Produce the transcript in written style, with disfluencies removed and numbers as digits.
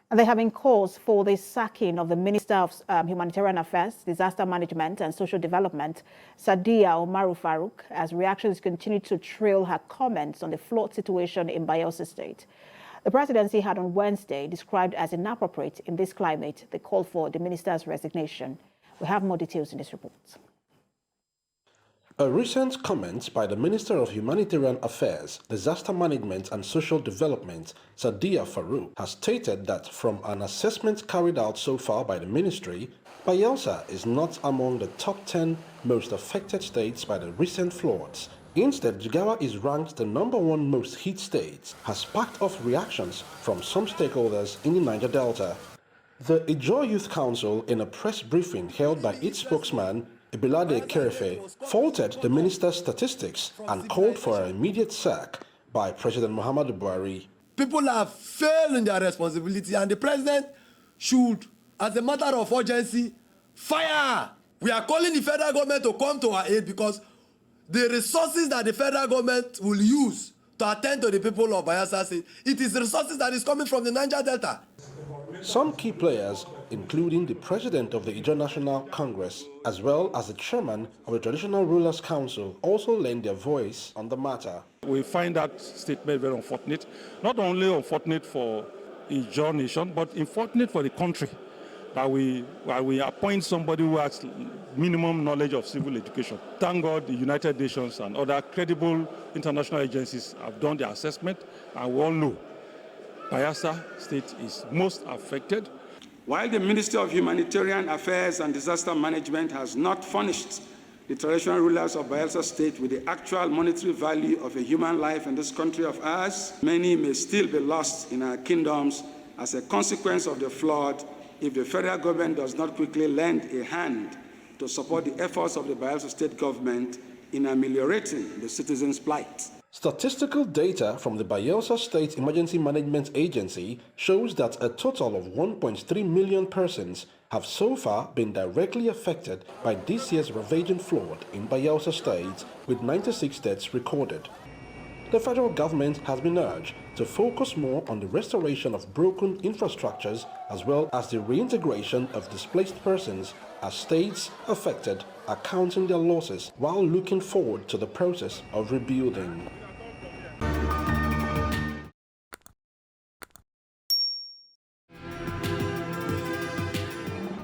And there have been calls for the sacking of the Minister of Humanitarian Affairs, Disaster Management and Social Development, Sadiya Farouq, as reactions continue to trail her comments on the flawed situation in Bayelsa State. The presidency had on Wednesday described as inappropriate in this climate the call for the minister's resignation. We have more details in this report. A recent comment by the Minister of Humanitarian Affairs, Disaster Management and Social Development, Sadiya Farouq, has stated that from an assessment carried out so far by the ministry, Bayelsa is not among the top 10 most affected states by the recent floods. Instead, Jigawa is ranked the #1 most hit state, has sparked off reactions from some stakeholders in the Niger Delta. The Ijaw Youth Council, in a press briefing held by its spokesman, Ibilade Kerefe, faulted the minister's statistics and called for an immediate sack by President Muhammadu Buhari. People have failed in their responsibility, and the president should, as a matter of urgency, fire. We are calling the federal government to come to our aid because the resources that the federal government will use to attend to the people of Bayelsa State, it is resources that is coming from the Niger Delta. Some key players, including the president of the Ijaw National Congress, as well as the chairman of the Traditional Rulers Council, also lend their voice on the matter. We find that statement very unfortunate, not only unfortunate for Ijaw Nation, but unfortunate for the country, that we appoint somebody who has minimum knowledge of civil education. Thank God the United Nations and other credible international agencies have done their assessment, and we all know Bayelsa State is most affected. While the Ministry of Humanitarian Affairs and Disaster Management has not furnished the traditional rulers of Bayelsa State with the actual monetary value of a human life in this country of ours, many may still be lost in our kingdoms as a consequence of the flood if the federal government does not quickly lend a hand to support the efforts of the Bayelsa State government in ameliorating the citizens' plight. Statistical data from the Bayelsa State Emergency Management Agency shows that a total of 1.3 million persons have so far been directly affected by this year's ravaging flood in Bayelsa State, with 96 deaths recorded. The federal government has been urged to focus more on the restoration of broken infrastructures as well as the reintegration of displaced persons as states affected are counting their losses while looking forward to the process of rebuilding.